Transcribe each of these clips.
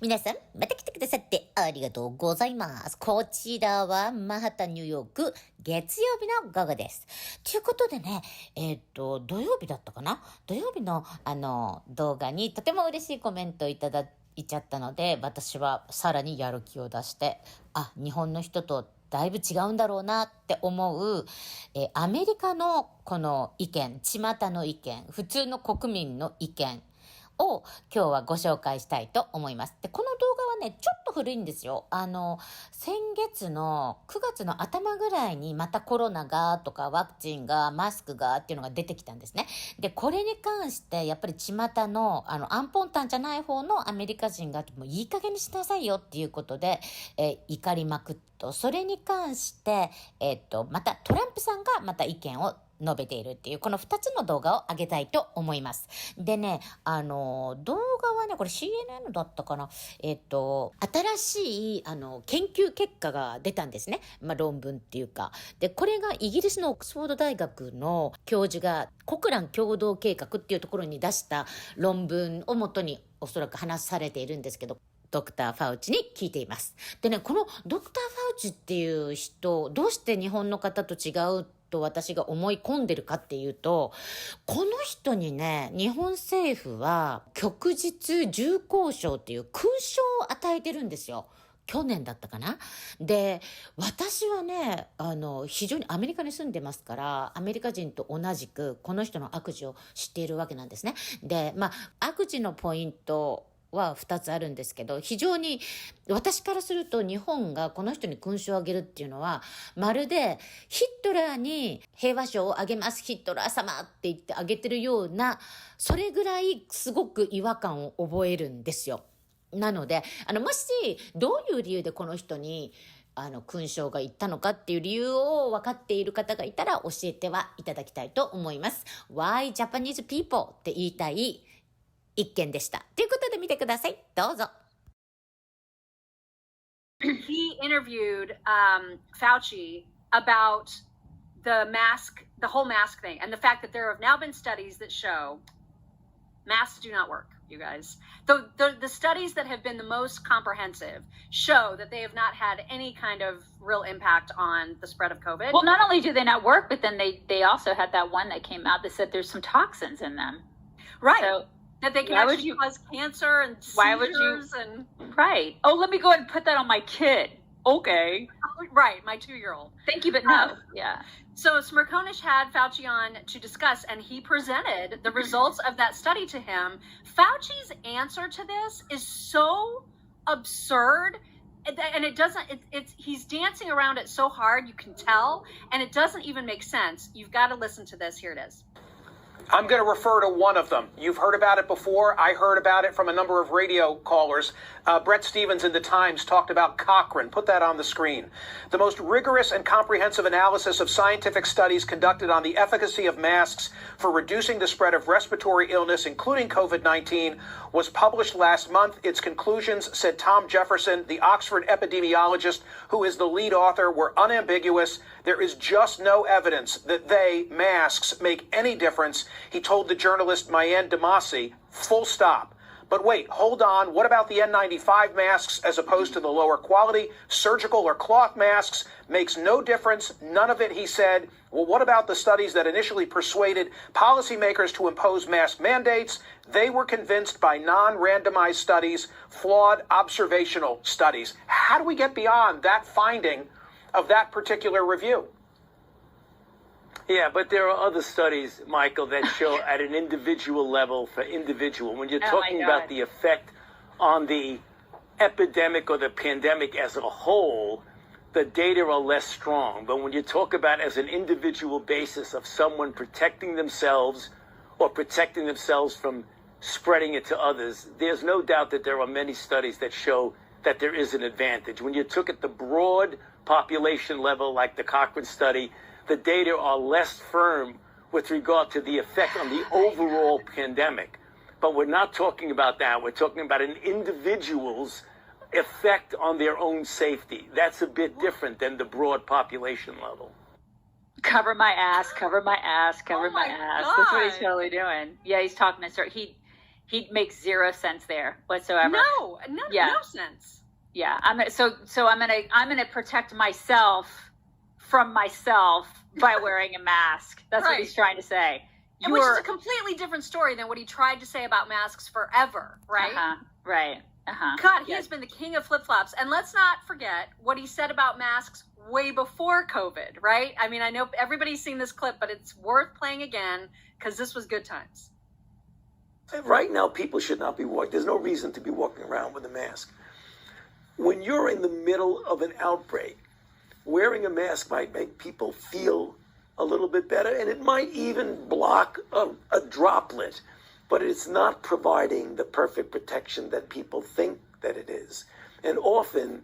皆さん、また来てくださってありがとうございます。こちらはマンハッタンニューヨーク月曜日の午後です。ということでね、土曜日だったかな？土曜日の動画にとても嬉しいコメントをいただいちゃったので、私はさらにやる気を出して、日本の人とだいぶ違うんだろうなって思う、アメリカのこの意見、巷の意見、普通の国民の意見を今日はご紹介したいと思います。で、この動画はね、ちょっと古いんですよ。先月の9月の頭ぐらいにまたコロナがとかワクチンがマスクがっていうのが出てきたんですね。で、これに関してやっぱり巷のアンポンタンじゃない方のアメリカ人がもういい加減にしなさいよっていうことで、怒りまくっと、それに関して、またトランプさんがまた意見を述べているっていうこの2つの動画を上げたいと思います。でね、動画はね、これ CNN だったかな、新しい研究結果が出たんですね。論文っていうか。で、これがイギリスのオックスフォード大学の教授がコクラン共同計画っていうところに出した論文をもとにおそらく話されているんですけど、ドクター・ファウチに聞いています。でね、このドクター・ファウチっていう人、どうして日本の方と違うと私が思い込んでるかっていうと、この人にね、日本政府は旭日重孝章っていう勲章を与えてるんですよ。去年だったかな。で、私はね、非常にアメリカに住んでますから、アメリカ人と同じくこの人の悪事を知っているわけなんですね。で、悪事のポイントは2つあるんですけど、非常に私からすると日本がこの人に勲章をあげるっていうのは、まるでヒットラーに平和賞をあげます、ヒットラー様って言ってあげてるような、それぐらいすごく違和感を覚えるんですよ。なので、もしどういう理由でこの人に勲章がいったのかっていう理由を分かっている方がいたら教えてはいただきたいと思います。Why Japanese people って言いたい一件でした。ということで見てください。どうぞ。He interviewed Fauci about the whole mask thing, and the fact that there have now been studies that show masks do not work, you guys. The studies that have been the most comprehensive show that they have not had any kind of real impact on the spread of COVID. Well, not only do they not work, but then they also had that one that came out that said there's some toxins in them. Right. So, that they can actually cause cancer and seizures and... Right. Oh, let me go ahead and put that on my kid. Okay. Right, my 2-year-old. Thank you, but no. Yeah. So Smirkonish had Fauci on to discuss, and he presented the results of that study to him. Fauci's answer to this is so absurd, and it doesn't, he's dancing around it so hard, you can tell, and it doesn't even make sense. You've got to listen to this. Here it is. I'm going to refer to one of them. You've heard about it before. I heard about it from a number of radio callers. Brett Stevens in the Times talked about Cochrane. Put that on the screen. The most rigorous and comprehensive analysis of scientific studies conducted on the efficacy of masks for reducing the spread of respiratory illness, including COVID-19, was published last month. Its conclusions, said Tom Jefferson, the Oxford epidemiologist who is the lead author, were unambiguous. There is just no evidence that masks, make any difference. He told the journalist Mayan Demasi, full stop. But wait, hold on. What about the N95 masks as opposed to the lower quality surgical or cloth masks? Makes no difference. None of it, he said. Well, what about the studies that initially persuaded policymakers to impose mask mandates? They were convinced by non-randomized studies, flawed observational studies. How do we get beyond that finding of that particular review? Yeah, but there are other studies, Michael, that show at an individual level for individual. When you're talking about the effect on the epidemic or the pandemic as a whole, the data are less strong. But when you talk about as an individual basis of someone protecting themselves or protecting themselves from spreading it to others, there's no doubt that there are many studies that show that there is an advantage. When you took at the broad population level, like the Cochrane study, the data are less firm with regard to the effect on the overall pandemic. But we're not talking about that. We're talking about an individual's effect on their own safety. That's a bit different than the broad population level. Cover my ass, cover my ass, cover my ass. God. That's what he's totally doing. Yeah, he's talking to He makes zero sense there whatsoever. No sense. Yeah, I'm gonna protect myself from myself by wearing a mask. That's what he's trying to say. And which is a completely different story than what he tried to say about masks forever, right? Right. God, he has been the king of flip-flops. And let's not forget what he said about masks way before COVID, right? I mean, I know everybody's seen this clip, but it's worth playing again because this was good times. Right now, people should not be walking. There's no reason to be walking around with a mask. When you're in the middle of an outbreak, wearing a mask might make people feel a little bit better, and it might even block a droplet, but it's not providing the perfect protection that people think that it is. And often,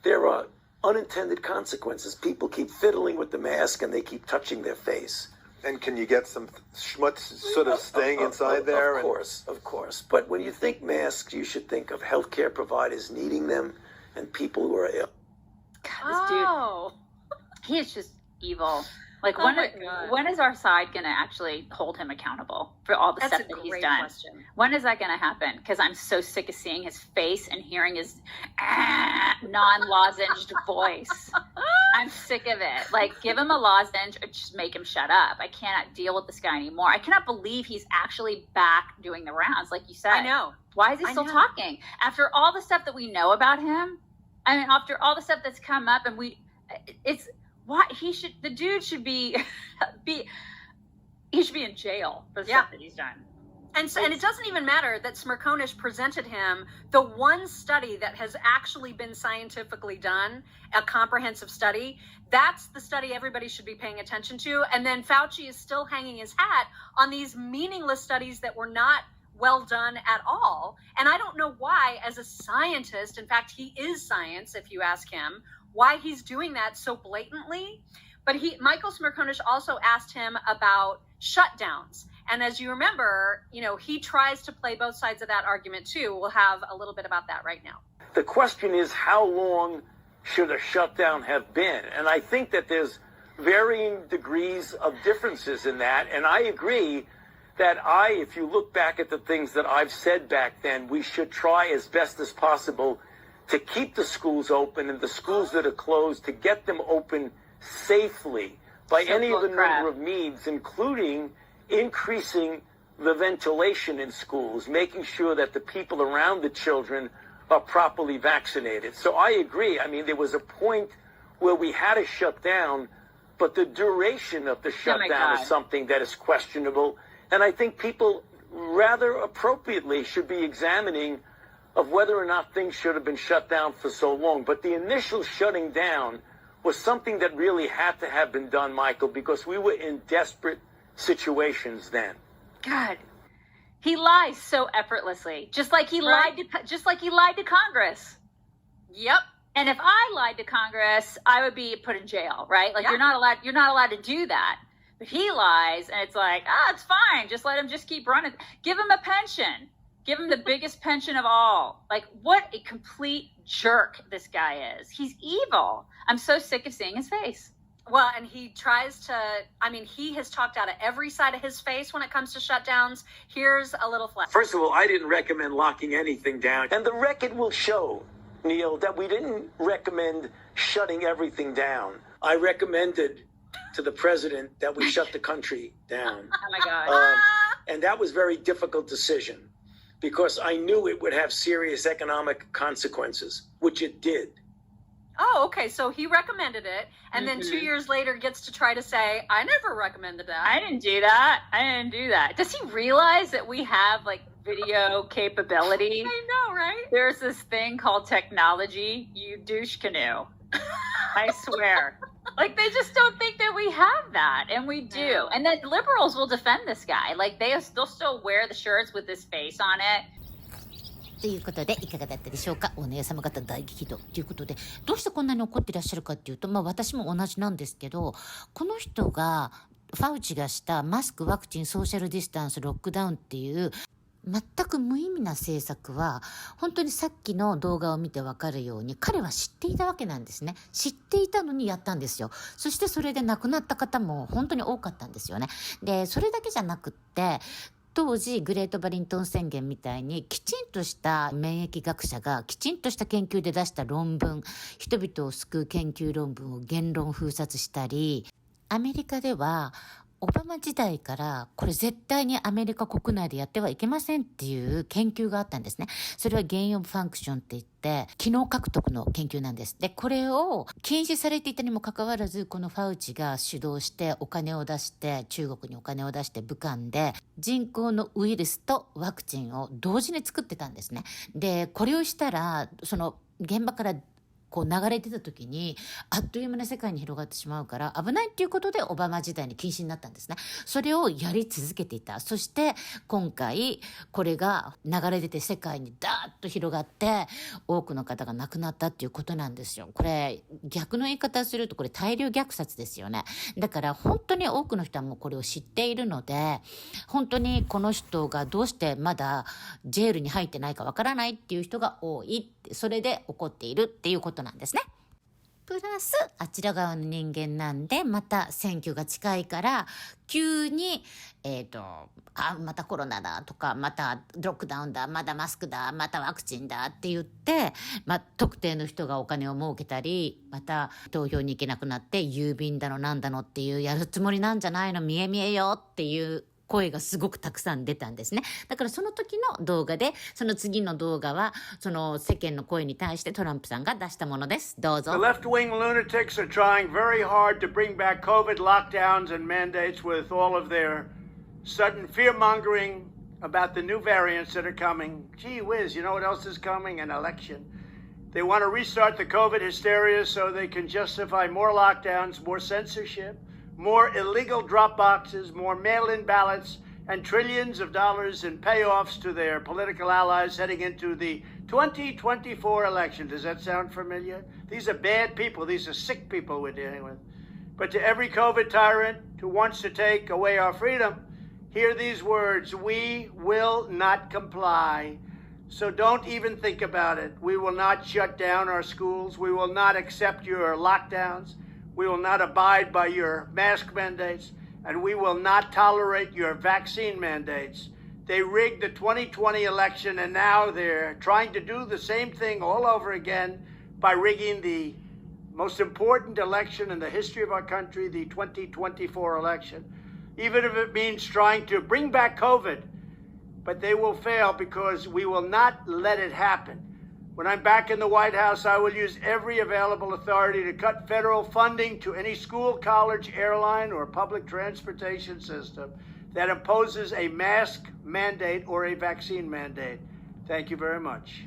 there are unintended consequences. People keep fiddling with the mask, and they keep touching their face. And can you get some schmutz sort of staying inside there? Of course. But when you think masks, you should think of healthcare providers needing them and people who are ill. God, this dude, he is just evil. Like, when is our side going to actually hold him accountable for all the stuff that he's done? Question. When is that going to happen? Because I'm so sick of seeing his face and hearing his non-lozenged voice. I'm sick of it. Like, give him a lozenge or just make him shut up. I cannot deal with this guy anymore. I cannot believe he's actually back doing the rounds, like you said. I know. Why is he still talking? After all the stuff that we know about him, I mean, after all the stuff that's come up, and the dude should be he should be in jail for the stuff that he's done. And it doesn't even matter that Smirkonish presented him the one study that has actually been scientifically done, a comprehensive study. That's the study everybody should be paying attention to. And then Fauci is still hanging his hat on these meaningless studies that were not well done at all. And I don't know why, as a scientist, in fact, he is science, if you ask him, why he's doing that so blatantly. But Michael Smirkonish also asked him about shutdowns. And as you remember, he tries to play both sides of that argument too. We'll have a little bit about that right now. The question is, how long should a shutdown have been? And I think that there's varying degrees of differences in that. And I agree that if you look back at the things that I've said back then, we should try as best as possible to keep the schools open, and the schools that are closed, to get them open safely by any of the number of means, including increasing the ventilation in schools, making sure that the people around the children are properly vaccinated. So I agree. I mean, there was a point where we had to shut down, but the duration of the shutdown is something that is questionable. And I think people rather appropriately should be examining of whether or not things should have been shut down for so long. But the initial shutting down was something that really had to have been done, Michael, because we were in desperate situations then. God, he lies so effortlessed, just like he lied to Congress. Yep. And if I lied to Congress, I would be put in jail, right? Like, you're not allowed to do that. But he lies, and it's like, it's fine. Just let him just keep running. Give him a pension. Give him the biggest pension of all. Like, what a complete jerk this guy is. He's evil. I'm so sick of seeing his face. Well, and he tries to, he has talked out of every side of his face when it comes to shutdowns. Here's a little flash. First of all, I didn't recommend locking anything down. And the record will show, Neil, that we didn't recommend shutting everything down. I recommended to the president that we shut the country down. Oh, my God. And that was a very difficult decision, because I knew it would have serious economic consequences, which it did. Oh, okay. So he recommended it, and then 2 years later gets to try to say, I never recommended that. I didn't do that. Does he realize that we have, like, video capability? I know, right? There's this thing called technology, you douche canoe. I swear. Like, they just don't think that we have that, and we do. And then liberals will defend this guy. Like, they'll still wear the shirts with his face on it. ということで、いかがだったでしょうか。お姉様方大激怒ということで、どうしてこんなに怒ってらっしゃるかっていうと、私も同じなんですけど、この人がファウチがしたマスク、ワクチン、ソーシャルディスタンス、ロックダウンっていう全く無意味な政策は、本当にさっきの動画を見てわかるように、彼は知っていたわけなんですね。知っていたのにやったんですよ。そしてそれで亡くなった方も本当に多かったんですよね。で、それだけじゃなくって、当時グレートバリントン宣言みたいにきちんとした免疫学者がきちんとした研究で出した論文、人々を救う研究論文を言論封殺したり、アメリカではオバマ時代からこれ絶対にアメリカ国内でやってはいけませんっていう研究があったんですね。それはゲインオブファンクションって言って機能獲得の研究なんです。で、これを禁止されていたにもかかわらず、このファウチが主導してお金を出して、中国にお金を出して武漢で人工のウイルスとワクチンを同時に作ってたんですね。で、これをしたらその現場からこう流れてた時にあっという間に世界に広がってしまうから危ないっていうことでオバマ時代に禁止になったんですね。それをやり続けていた。そして今回これが流れ出て世界にダーッと広がって多くの方が亡くなったっていうことなんですよ。これ逆の言い方をするとこれ大量虐殺ですよね。だから本当に多くの人はもうこれを知っているので、本当にこの人がどうしてまだジェールに入ってないかわからないっていう人が多い、それで起こっているっていうことなんですね。プラスあちら側の人間なんで、また選挙が近いから急にまたコロナだとか、またロックダウンだ、まだマスクだ、またワクチンだって言って、特定の人がお金を儲けたり、また投票に行けなくなって郵便だのなんだのっていうやるつもりなんじゃないの、見え見えよっていう声がすごくたくさん出たんですね。だからその時の動画で、その次の動画はその世間の声に対してトランプさんが出したものです。どうぞ。 The left-wing lunatics are trying very hard to bring back COVID lockdowns and mandates with all of their sudden fear-mongering about the new variants that are coming. Gee whiz, you know what else is coming? An election. They want to restart the COVID hysteria so they can justify more lockdowns, more censorship, more illegal drop boxes, more mail-in ballots, and trillions of dollars in payoffs to their political allies heading into the 2024 election. Does that sound familiar? These are bad people. These are sick people we're dealing with. But to every COVID tyrant who wants to take away our freedom, hear these words: we will not comply. So don't even think about it. We will not shut down our schools. We will not accept your lockdowns. We will not abide by your mask mandates, and we will not tolerate your vaccine mandates. They rigged the 2020 election, and now they're trying to do the same thing all over again by rigging the most important election in the history of our country, the 2024 election, even if it means trying to bring back COVID. But they will fail because we will not let it happen. When I'm back in the White House, I will use every available authority to cut federal funding to any school, college, airline, or public transportation system that imposes a mask mandate or a vaccine mandate. Thank you very much.